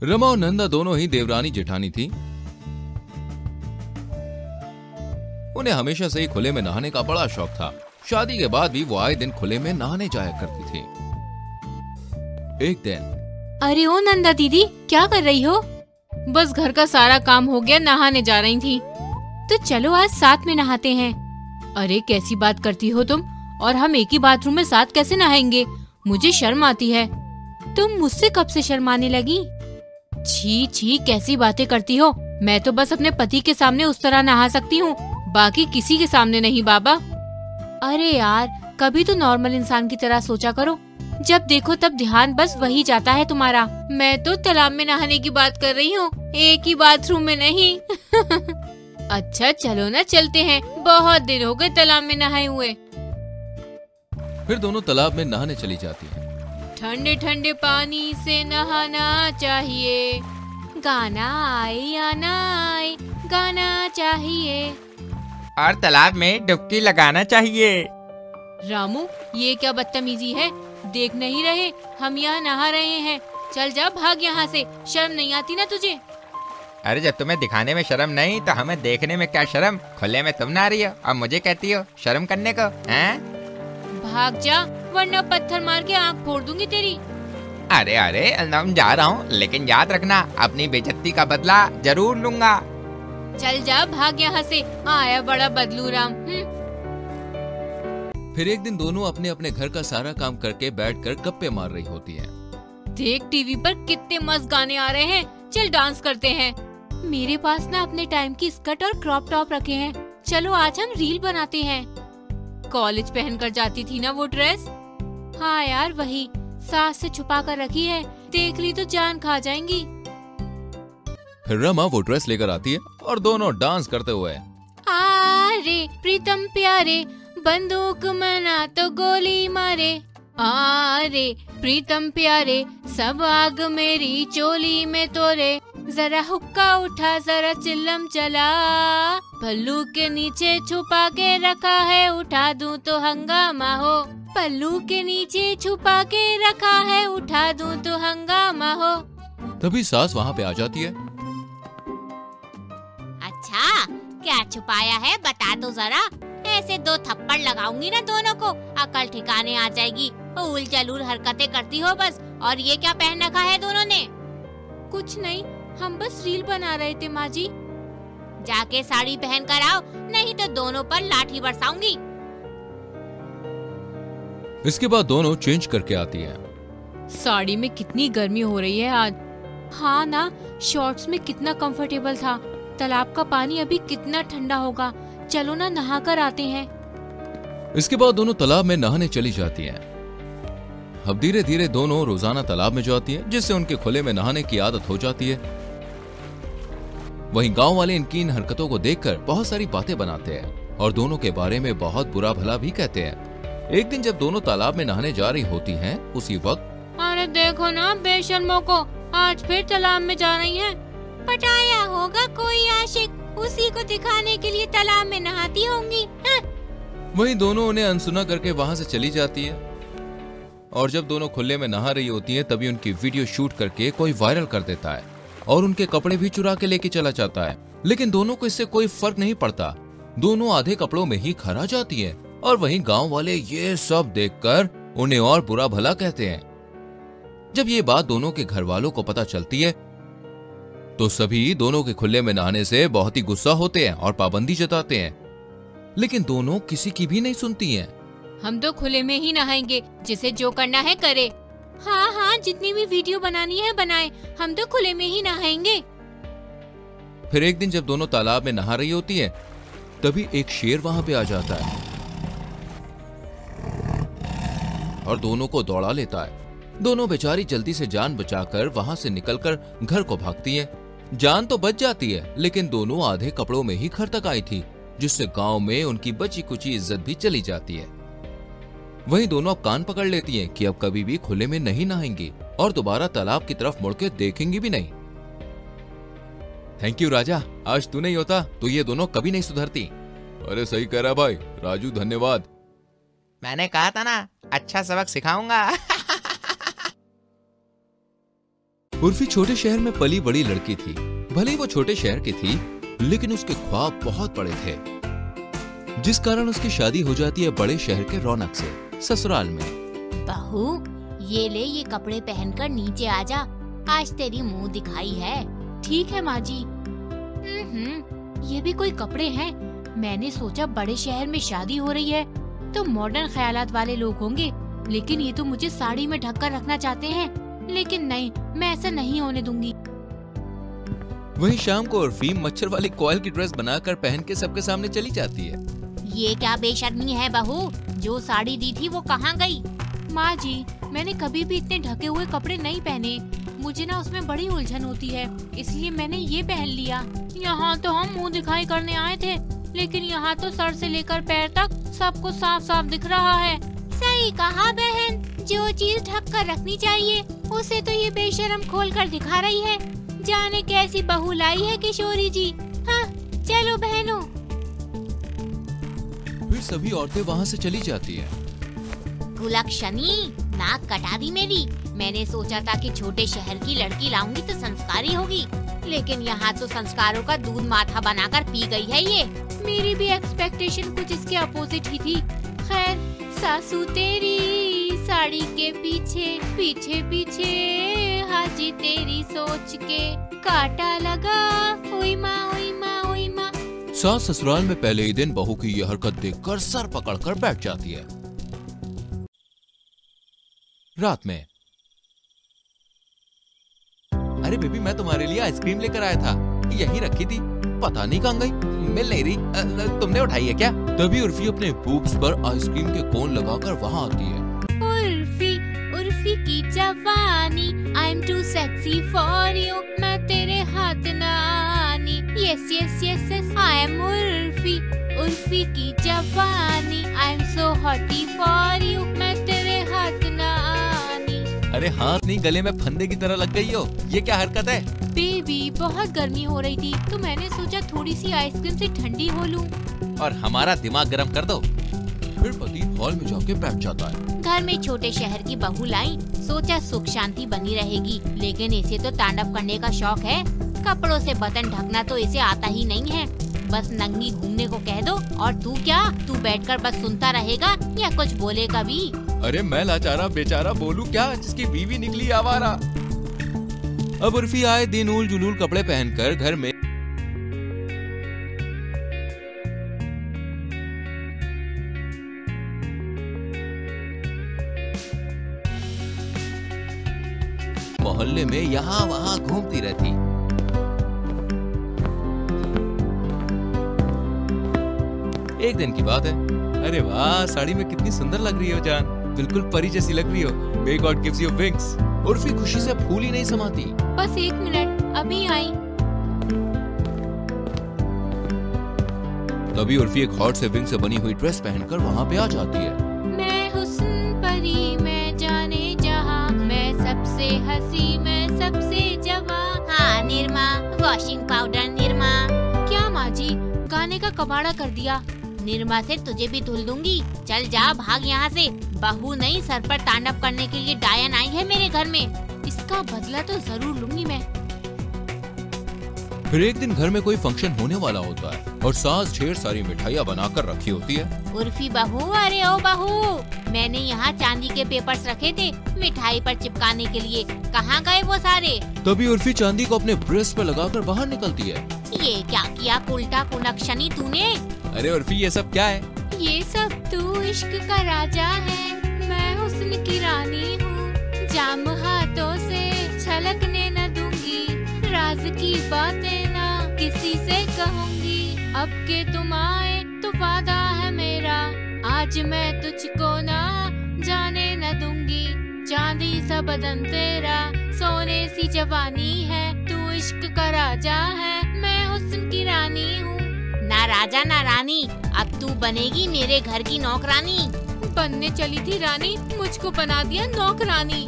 रमा और नंदा दोनों ही देवरानी जेठानी थी। उन्हें हमेशा से ही खुले में नहाने का बड़ा शौक था। शादी के बाद भी वो आए दिन खुले में नहाने जाया करती थी। एक दिन, अरे ओ नंदा दीदी, क्या कर रही हो? बस घर का सारा काम हो गया, नहाने जा रही थी। तो चलो आज साथ में नहाते हैं। अरे कैसी बात करती हो तुम, और हम एक ही बाथरूम में साथ कैसे नहाएंगे? मुझे शर्म आती है। तुम मुझसे कब से शर्माने लगी? छी छी, कैसी बातें करती हो। मैं तो बस अपने पति के सामने उस तरह नहा सकती हूँ, बाकी किसी के सामने नहीं बाबा। अरे यार, कभी तो नॉर्मल इंसान की तरह सोचा करो। जब देखो तब ध्यान बस वही जाता है तुम्हारा। मैं तो तालाब में नहाने की बात कर रही हूँ, एक ही बाथरूम में नहीं। अच्छा चलो ना, चलते हैं, बहुत दिन हो गए तालाब में नहाए हुए। फिर दोनों तालाब में नहाने चली जाती हैं। ठंडे ठंडे पानी से नहाना चाहिए, गाना आए या ना आए, गाना चाहिए। और तालाब में डुबकी लगाना चाहिए। रामू, ये क्या बदतमीजी है? देख नहीं रहे हम यहाँ नहा रहे हैं? चल जा, भाग यहाँ से। शर्म नहीं आती ना तुझे? अरे जब तुम्हें दिखाने में शर्म नहीं तो हमें देखने में क्या शर्म? खुले में तुम नहा रही हो और मुझे कहती हो शर्म करने को, हैं? भाग जा, वरना पत्थर मार के आँख फोड़ दूंगी तेरी। अरे अरे, मैं जा रहा हूँ, लेकिन याद रखना अपनी बेइज्जती का बदला जरूर लूंगा। चल जा, भाग यहाँ से, आया बड़ा बदलू राम। फिर एक दिन दोनों अपने अपने घर का सारा काम करके बैठकर गप्पे मार रही होती हैं। देख टीवी पर कितने मस्त गाने आ रहे हैं, चल डांस करते हैं। मेरे पास ना अपने टाइम की स्कर्ट और क्रॉप टॉप रखे हैं, चलो आज हम रील बनाते हैं। कॉलेज पहनकर जाती थी ना वो ड्रेस? हाँ यार वही, सास से छुपा कर रखी है, देख ली तो जान खा जाएंगी। फिर रमा वो ड्रेस लेकर आती है और दोनों डांस करते हुए, आरे प्रीतम प्यारे, बंदूक मना तो गोली मारे। आरे प्रीतम प्यारे, सब आग मेरी चोली में तोरे। जरा हुक्का उठा, जरा चिल्लम चला, पल्लू के नीचे छुपा के रखा है, उठा दूं तो हंगामा हो। पल्लू के नीचे छुपा के रखा है, उठा दूं तो हंगामा हो। तभी सास वहाँ पे आ जाती है। अच्छा, क्या छुपाया है बता दो जरा, ऐसे 2 थप्पड़ लगाऊंगी ना दोनों को, अकल ठिकाने आ जाएगी। उल जलूल हरकतें करती हो बस। और ये क्या पहन रखा है दोनों ने? कुछ नहीं, हम बस रील बना रहे थे माँ जी। जाके साड़ी पहन कर आओ, नहीं तो दोनों पर लाठी बरसाऊंगी। इसके बाद दोनों चेंज करके आती हैं। साड़ी में कितनी गर्मी हो रही है आज। हाँ ना, शॉर्ट्स में कितना कंफर्टेबल था। तालाब का पानी अभी कितना ठंडा होगा, चलो ना नहा कर आते हैं। इसके बाद दोनों तालाब में नहाने चली जाती हैं। अब धीरे धीरे दोनों रोजाना तालाब में जाती हैं, जिससे उनके खुले में नहाने की आदत हो जाती है। वहीं गांव वाले इनकी इन हरकतों को देखकर बहुत सारी बातें बनाते हैं और दोनों के बारे में बहुत बुरा भला भी कहते हैं। एक दिन जब दोनों तालाब में नहाने जा रही होती हैं, उसी वक्त, अरे देखो ना बेशर्मों को, आज फिर तालाब में जा रही हैं। पटाया होगा कोई आशिक, उसी को दिखाने के लिए तालाब में नहाती होंगी। वहीं दोनों उन्हें अनसुना करके वहां से चली जाती है। और जब दोनों खुले में नहा रही होती हैं, तभी उनकी वीडियो शूट करके कोई वायरल कर देता है और उनके कपड़े भी चुरा के लेके चला जाता है। लेकिन दोनों को इससे कोई फर्क नहीं पड़ता, दोनों आधे कपड़ों में ही खरा जाती है। और वहीं गांव वाले ये सब देखकर उन्हें और बुरा भला कहते हैं। जब ये बात दोनों के घर वालों को पता चलती है तो सभी दोनों के खुले में नहाने से बहुत ही गुस्सा होते हैं और पाबंदी जताते हैं, लेकिन दोनों किसी की भी नहीं सुनती हैं। हम तो खुले में ही नहाएंगे, जिसे जो करना है करे। हाँ हाँ, जितनी भी वीडियो बनानी है बनाए, हम तो खुले में ही नहाएंगे। फिर एक दिन जब दोनों तालाब में नहा रही होती हैं, तभी एक शेर वहां पे आ जाता है और दोनों को दौड़ा लेता है। दोनों बेचारी जल्दी से जान बचाकर वहां से निकलकर घर को भागती हैं। जान तो बच जाती है, लेकिन दोनों आधे कपड़ों में ही घर तक आई थी, जिससे गांव में उनकी बची कुची इज्जत भी चली जाती है। वहीं दोनों अब कान पकड़ लेती हैं कि अब कभी भी खुले में नहीं नहाएंगी और दोबारा तालाब की तरफ मुड़ के देखेंगी भी नहीं। थैंक यू राजा, आज तू नहीं होता तो ये दोनों कभी नहीं सुधरती। अरे सही कह रहा भाई राजू, धन्यवाद। मैंने कहा था ना, अच्छा सबक सिखाऊंगा। उर्फी छोटे शहर में पली बड़ी लड़की थी। भले ही वो छोटे शहर की थी, लेकिन उसके ख्वाब बहुत बड़े थे, जिस कारण उसकी शादी हो जाती है बड़े शहर के रौनक से, ससुराल में। बहू, ये ले, ये कपड़े पहनकर नीचे आ जा, आज तेरी मुंह दिखाई है। ठीक है माँ जी। ये भी कोई कपड़े हैं? मैंने सोचा बड़े शहर में शादी हो रही है तो मॉडर्न ख्यालात वाले लोग होंगे, लेकिन ये तो मुझे साड़ी में ढककर रखना चाहते हैं। लेकिन नहीं, मैं ऐसा नहीं होने दूंगी। वहीं शाम को उर्फी मच्छर वाली कॉयल की ड्रेस बनाकर पहन के सबके सामने चली जाती है। ये क्या बेशर्मी है बहू, जो साड़ी दी थी वो कहाँ गई? माँ जी, मैंने कभी भी इतने ढके हुए कपड़े नहीं पहने। मुझे ना उसमें बड़ी उलझन होती है, इसलिए मैंने ये पहन लिया। यहाँ तो हम मुंह दिखाई करने आए थे, लेकिन यहाँ तो सर से लेकर पैर तक सबको साफ साफ दिख रहा है। सही कहा बहन, जो चीज ढक कर रखनी चाहिए उसे तो ये बेशरम खोल कर दिखा रही है। जाने कैसी बहू लाई है किशोरी जी। हाँ, चलो बहनों। फिर सभी औरतें वहाँ से चली जाती हैं। कुलक्षणी, नाक कटा दी मेरी। मैंने सोचा था कि छोटे शहर की लड़की लाऊंगी तो संस्कारी होगी, लेकिन यहाँ तो संस्कारों का दूध माथा बनाकर पी गई है ये। मेरी भी एक्सपेक्टेशन कुछ इसके अपोजिट ही थी। खैर, सासू तेरी साड़ी के पीछे पीछे पीछे, हाजी तेरी सोच के काटा लगा। ओई माँ, ओई माँ, ओई माँ। सास ससुराल में पहले ही दिन बहू की यह हरकत देखकर सर पकड़कर बैठ जाती है। रात में, अरे बेबी, मैं तुम्हारे लिए आइसक्रीम लेकर आया था, यहीं रखी थी, पता नहीं कहाँ गई, मिल नहीं रही। तुमने उठाई है क्या? तभी उर्फी अपने बूब्स पर आइसक्रीम के कोन लगाकर वहाँ आती है। उर्फी, उर्फी की जवानी, I am too sexy for you, मैं तेरे हाथ ना आनी। Yes yes yes yes, I am Urfi, Urfi की जवानी, I am so hottie for you, मैं तेरे हाथ ना आनी। अरे हाथ नहीं, गले में फंदे की तरह लग गई हो, ये क्या हरकत है? बेबी, बहुत गर्मी हो रही थी तो मैंने सोचा थोड़ी सी आइसक्रीम से ठंडी हो लूं। और हमारा दिमाग गर्म कर दो। फिर पति हॉल में जाके बैठ जाता है। घर में छोटे शहर की बहू लाई, सोचा सुख शांति बनी रहेगी, लेकिन इसे तो तांडव करने का शौक है। कपड़ों से बटन ढकना तो इसे आता ही नहीं है। बस नंगी घूमने को कह दो और तू क्या, तू बैठकर बस सुनता रहेगा या कुछ बोलेगा भी? अरे मैं लाचारा बेचारा बोलूं क्या, जिसकी बीवी निकली आवारा। अब उर्फी आए दिन उल जुलूल कपड़े पहनकर घर में मोहल्ले में यहाँ वहाँ घूमती रहती। एक दिन की बात है। अरे वाह, साड़ी में कितनी सुंदर लग रही हो जान, बिल्कुल परी जैसी लग रही हो। May God gives you wings। Urfi खुशी से फूल ही नहीं समाती। बस 1 मिनट, अभी आई। तभी उर्फी एक हॉट से विंग से बनी हुई ड्रेस पहनकर वहाँ पे आ जाती है। मैं हुस्न परी, मैं जाने जहाँ, मैं सबसे हंसी, मैं सबसे जवां। हाँ निर्मा, वॉशिंग पाउडर निर्मा। क्या माँ जी, गाने का कबाड़ा कर दिया। निर्मा से तुझे भी धुल दूंगी। चल जा, भाग यहाँ से। बहू नहीं, सर पर तांडव करने के लिए डायन आई है मेरे घर में। इसका बदला तो जरूर लूंगी मैं। फिर एक दिन घर में कोई फंक्शन होने वाला होता है और सास ढेर सारी मिठाइयाँ बनाकर रखी होती है। उर्फी बहू, अरे ओ बहू, मैंने यहाँ चांदी के पेपर्स रखे थे मिठाई पर चिपकाने के लिए, कहाँ गए वो सारे? तभी उर्फी चांदी को अपने ब्रेस्ट पर लगाकर बाहर निकलती है। ये क्या किया उल्टा कुलक्षणी तूने? अरे उर्फी, ये सब क्या है? ये सब तू इश्क का राजा है, मैं हुस्न की रानी हूँ, जाम हाथों से छलकने न दूंगी, राज की बातें ना किसी से कहूंगी, अब के तुम आए तो वादा है मेरा, आज मैं तुझको ना जाने न दूंगी, चांदी सा बदन तेरा, सोने सी जवानी है, तू इश्क का राजा है, मैं हुस्न की रानी हूँ। ना राजा ना रानी, अब तू बनेगी मेरे घर की नौकरानी। बनने चली थी रानी, मुझको बना दिया नौकरानी।